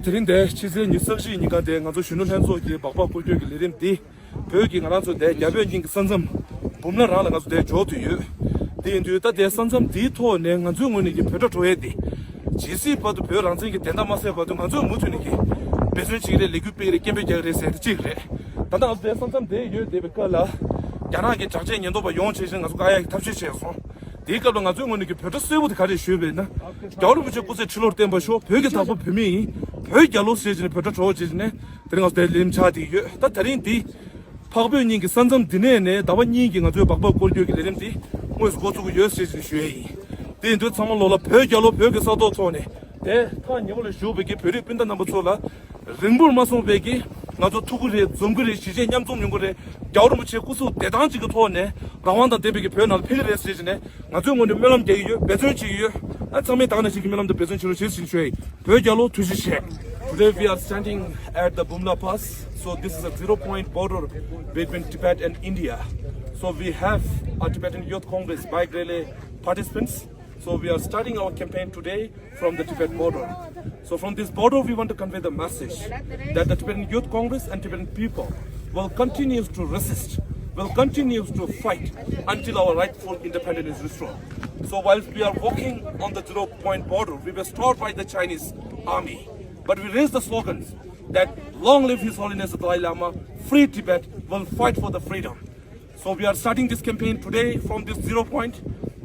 Trin데 치즈 니석시 니가데 가서 쉬는 현소기 박박 꼴격이 내림디 벽이 가라서 대 야변진 선섬 봄나라라 가서 대 조도유 대인도다 대 선섬 디토 내 가중원이 벼져 줘야디 지시 봐도 벼랑생이 된다 마세요 봐도 가서 못으니기 배설치기를 리규페를 캠베자르세 지그래 단다 가서 대 선섬 대 유데베칼라 야나게 자제 년도 봐 용체신 가서 가야 탑시셔서 대가로 가중원이 벼져 쓰고도 가지 쉬베나 여러분들 곳에 출올 때 봐쇼 벽에 다고 뱀이 벽야로 세진에 벼져 줘지네 들어가서 림차디 다 다른디 파고변인기 산점 드네네 다반인기 가지고 박박 골격이 내림디 뭐서 고주고 여세진 쉬이 대인도 참말로라 벽야로 벽에서도 토네 대 타님을 쇼베기 벽이 빈다 넘어 줘라 링불 마송베기 나도 투구리 좀그리 시제 냠좀 용거래 여러분 제 구수 대단지가 토네 라완다 대비기 변할 필요를 세진네 나도 뭐 melom 제유 배설지유 아 참에 다는 시기 melom도 배설지로 실신 쉬이 벽야로 투시시 Today we are standing at the Bumla Pass. So this is a 0-point border between Tibet and India. So we have our Tibetan Youth Congress bike rally participants. So we are starting our campaign today from the Tibet border. So from this border we want to convey the message that the Tibetan Youth Congress and Tibetan people will continue to resist, will continue to fight until our rightful independence is restored. So whilst we are walking on the 0-point border, we were stopped by the Chinese army. But we raise the slogans that long live His Holiness the Dalai Lama, free Tibet, will fight for the freedom. So we are starting this campaign today from this 0-point.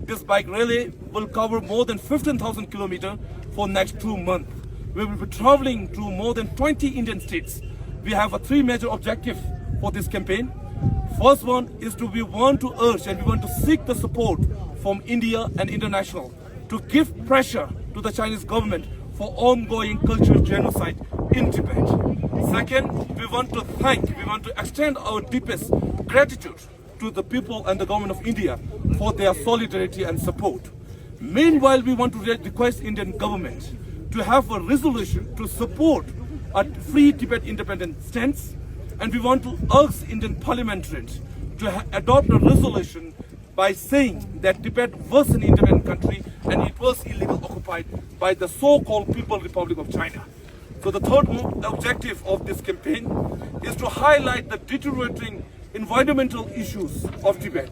This bike rally will cover more than 15,000 kilometers for next 2 months. We will be traveling to more than 20 Indian states. We have a 3 major objectives for this campaign. First one is we want to urge and we want to seek the support from India and international to give pressure to the Chinese government for ongoing cultural genocide in Tibet. Second, we want to extend our deepest gratitude to the people and the government of India for their solidarity and support. Meanwhile, we want to request Indian government to have a resolution to support a free Tibet independent stance, and we want to urge Indian parliamentarians to adopt a resolution by saying that Tibet was an independent country and it was illegally occupied by the so-called People's Republic of China. So the third objective of this campaign is to highlight the deteriorating environmental issues of Tibet.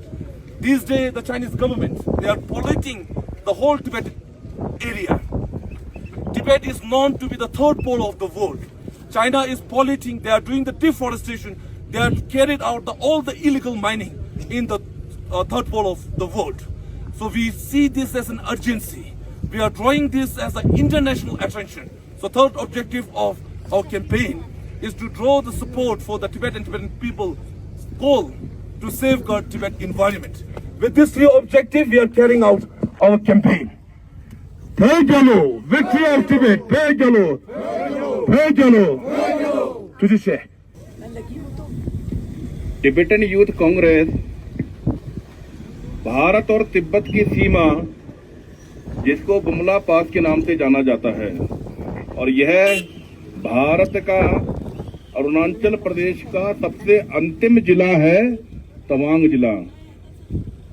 These days, the Chinese government, they are polluting the whole Tibet area. Tibet is known to be the third pole of the world. China is polluting, they are doing the deforestation, they are carried out all the illegal mining in the third pole of the world. So we see this as an urgency. We are drawing this as an international attention. So third objective of our campaign is to draw the support for the Tibetan people goal to safeguard Tibet environment. With this 3 objective, we are carrying out our campaign. Pegalo, victory of Tibet, Pegalo, Pegalo, Tujiche. Tibetan youth Congress Bharat और तिब्बत की सीमा जिसको बुमला पास के नाम से जाना जाता है और यह भारत का अरुणाचल प्रदेश का सबसे अंतिम जिला है तवांग जिला।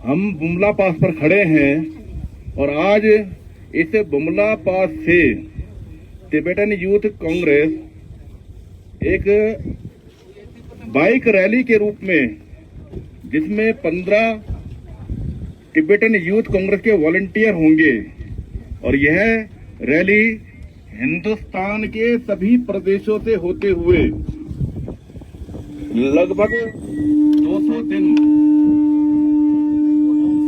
हम बुमला पास पर खड़े हैं और आज इस बुमला पास से टिबेटन यूथ कांग्रेस एक बाइक रैली के रूप में जिसमें 15 टिबेटन यूथ कांग्रेस के वॉलंटियर होंगे और यह रैली हिंदुस्तान के सभी प्रदेशों से होते हुए लगभग 200 दिन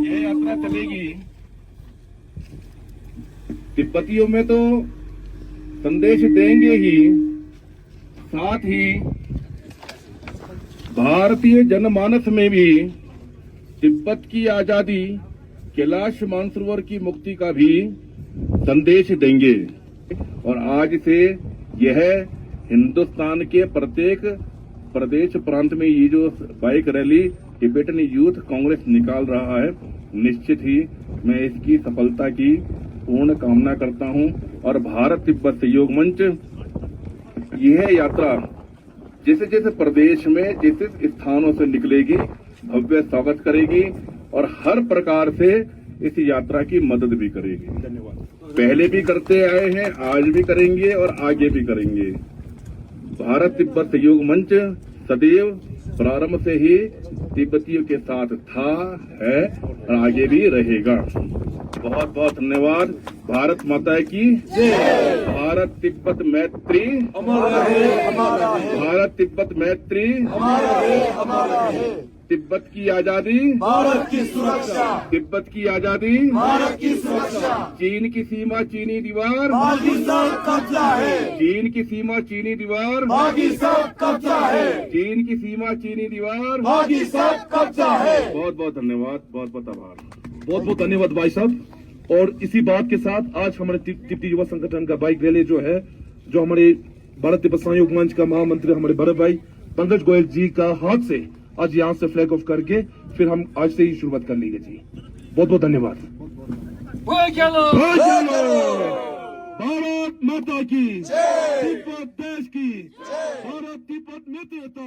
यह यात्रा चलेगी। तिब्बतियों में तो संदेश देंगे ही, साथ ही भारतीय जनमानस में भी तिब्बत की आजादी, कैलाश मानसरोवर की मुक्ति का भी संदेश देंगे। और आज से यह हिंदुस्तान के प्रत्येक प्रदेश प्रांत में ये जो bike rally Tibetan youth Congress निकाल रहा है, निश्चित ही मैं इसकी सफलता की पूर्ण कामना करता हूं। और भारत तिब्बत सहयोग मंच यह यात्रा जिस जिस प्रदेश में जिस स्थानों से निकलेगी भव्य स्वागत करेगी और हर प्रकार से इस यात्रा की मदद भी करेगी। धन्यवाद। पहले भी करते आए हैं, आज भी करेंगे और आगे भी करेंगे। भारत तिब्बत सहयोग मंच सदैव प्रारंभ से ही तिब्बतियों के साथ था, है और आगे भी रहेगा। बहुत बहुत धन्यवाद। भारत माता की भारत तिब्बत मैत्री, भारत तिब्बत मैत्री, तिब्बत की आजादी, भारत की सुरक्षा, तिब्बत की आजादी, भारत की सुरक्षा, चीन की सीमा चीनी दीवार, पाकिस्तान कब्जा है, चीन की सीमा चीनी दीवार, पाकिस्तान कब्जा है, चीन की सीमा चीनी दीवार। पाकिस्तान कब्जा है। बहुत बहुत धन्यवाद, बहुत बहुत आभार। बहुत बहुत धन्यवाद भाई साहब। और इसी बात के साथ आज हमारे तिब्बती युवा संगठन का बाइक रैली जो है, जो हमारे भारत तिब्बत सहयोग मंच का महामंत्री हमारे बड़े भाई पंकज गोयल जी का हाथ से आज यहाँ से फ्लैग ऑफ करके फिर हम आज से ही शुरुआत कर लेंगे जी। बहुत बहुत धन्यवाद। भारत माता की, तिब्बत देश की, भारत तिब्बत मित्रता।